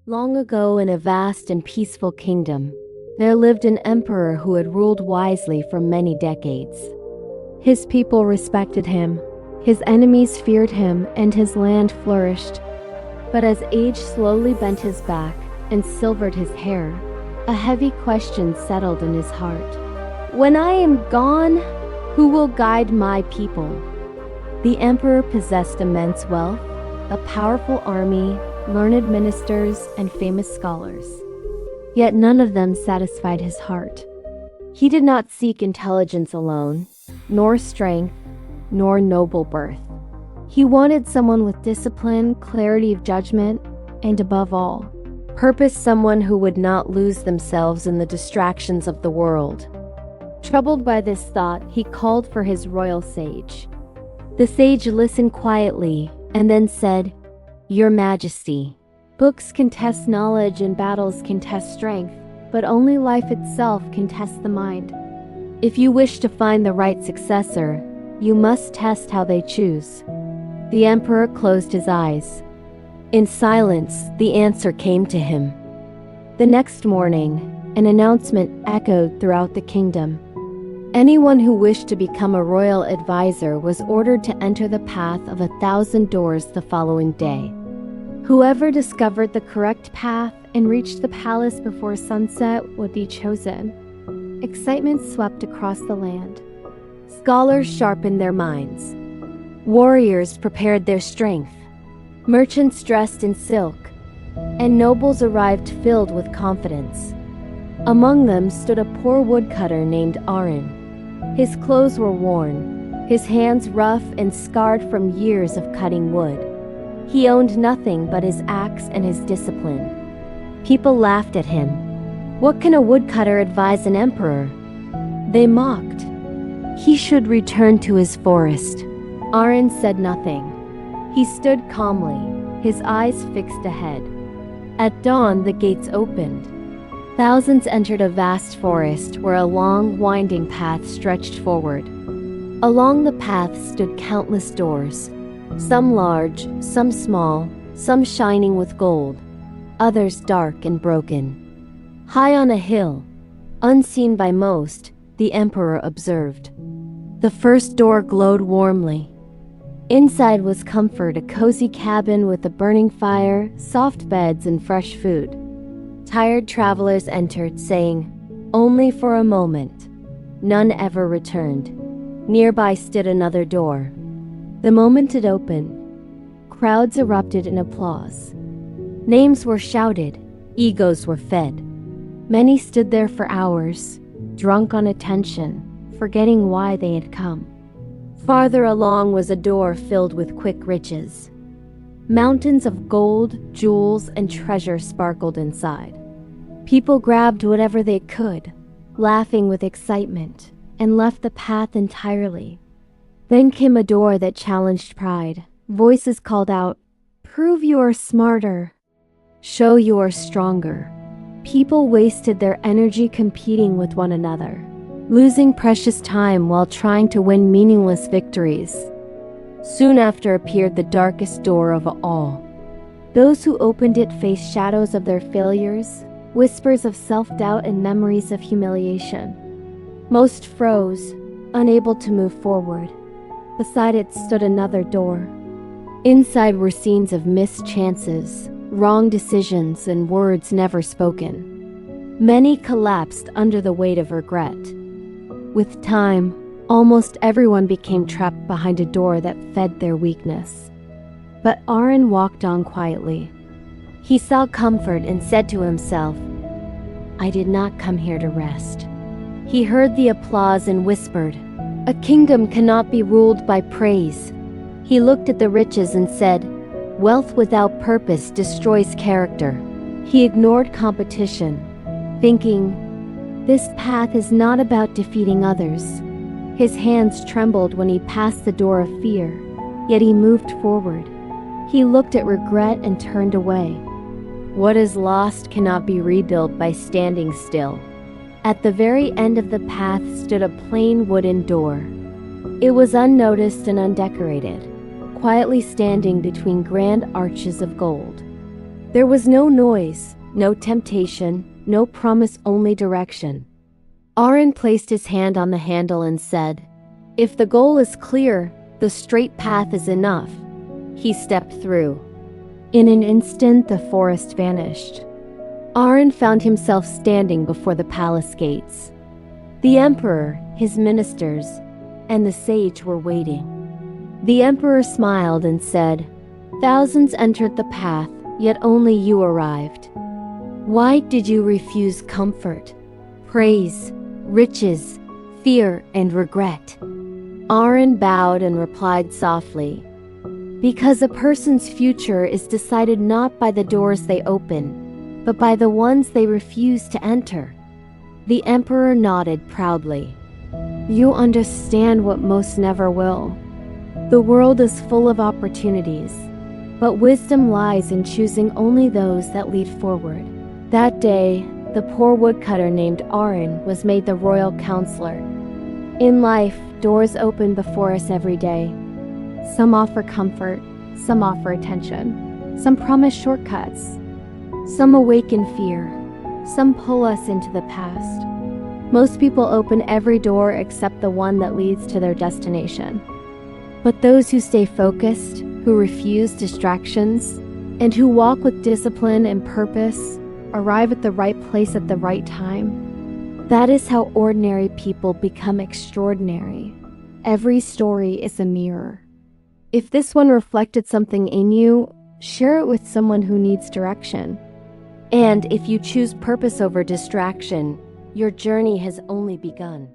Long ago, in a vast and peaceful kingdom, there lived an emperor who had ruled wisely for many decades. His people respected him, his enemies feared him, and his land flourished. But as age slowly bent his back and silvered his hair, a heavy question settled in his heart. When I am gone, who will guide my people? The emperor possessed immense wealth, a powerful army, learned ministers, and famous scholars. Yet none of them satisfied his heart. He did not seek intelligence alone, nor strength, nor noble birth. He wanted someone with discipline, clarity of judgment, and above all, purpose, someone who would not lose themselves in the distractions of the world. Troubled by this thought, he called for his royal sage. The sage listened quietly and then said, "Your Majesty, books can test knowledge and battles can test strength, but only life itself can test the mind. If you wish to find the right successor, you must test how they choose." The emperor closed his eyes. In silence, the answer came to him. The next morning, an announcement echoed throughout the kingdom. Anyone who wished to become a royal advisor was ordered to enter the path of 1,000 doors the following day. Whoever discovered the correct path and reached the palace before sunset would be chosen. Excitement swept across the land. Scholars sharpened their minds. Warriors prepared their strength. Merchants dressed in silk, and nobles arrived filled with confidence. Among them stood a poor woodcutter named Aaron. His clothes were worn, his hands rough and scarred from years of cutting wood. He owned nothing but his axe and his discipline. People laughed at him. What can a woodcutter advise an emperor? They mocked. He should return to his forest. Aaron said nothing. He stood calmly, his eyes fixed ahead. At dawn, the gates opened. Thousands entered a vast forest where a long, winding path stretched forward. Along the path stood countless doors, some large, some small, some shining with gold, others dark and broken. High on a hill, unseen by most, the emperor observed. The first door glowed warmly. Inside was comfort, a cozy cabin with a burning fire, soft beds, and fresh food. Tired travelers entered, saying, "Only for a moment." None ever returned. Nearby stood another door. The moment it opened, crowds erupted in applause. Names were shouted, egos were fed. Many stood there for hours, drunk on attention, forgetting why they had come. Farther along was a door filled with quick riches. Mountains of gold, jewels, and treasure sparkled inside. People grabbed whatever they could, laughing with excitement, and left the path entirely. Then came a door that challenged pride. Voices called out, "Prove you are smarter. Show you are stronger." People wasted their energy competing with one another, losing precious time while trying to win meaningless victories. Soon after appeared the darkest door of all. Those who opened it faced shadows of their failures, whispers of self-doubt, and memories of humiliation. Most froze, unable to move forward. Beside it stood another door. Inside were scenes of missed chances, wrong decisions, and words never spoken. Many collapsed under the weight of regret. With time, almost everyone became trapped behind a door that fed their weakness. But Aaron walked on quietly. He sought comfort and said to himself, "I did not come here to rest." He heard the applause and whispered, "A kingdom cannot be ruled by praise." He looked at the riches and said, "Wealth without purpose destroys character." He ignored competition, thinking, "This path is not about defeating others." His hands trembled when he passed the door of fear, yet he moved forward. He looked at regret and turned away. What is lost cannot be rebuilt by standing still. At the very end of the path stood a plain wooden door. It was unnoticed and undecorated, quietly standing between grand arches of gold. There was no noise, no temptation, no promise, only direction. Aaron placed his hand on the handle and said, "If the goal is clear, the straight path is enough." He stepped through. In an instant, the forest vanished. Aaron found himself standing before the palace gates. The emperor, his ministers, and the sage were waiting. The emperor smiled and said, "Thousands entered the path, yet only you arrived. Why did you refuse comfort, praise, riches, fear, and regret?" Aaron bowed and replied softly, "Because a person's future is decided not by the doors they open, but by the ones they refuse to enter." The emperor nodded proudly. "You understand what most never will. The world is full of opportunities, but wisdom lies in choosing only those that lead forward." That day, the poor woodcutter named Aaron was made the royal counselor. In life, doors open before us every day. Some offer comfort, some offer attention, some promise shortcuts, some awaken fear, some pull us into the past. Most people open every door except the one that leads to their destination. But those who stay focused, who refuse distractions, and who walk with discipline and purpose arrive at the right place at the right time. That is how ordinary people become extraordinary. Every story is a mirror. If this one reflected something in you, share it with someone who needs direction. And if you choose purpose over distraction, your journey has only begun.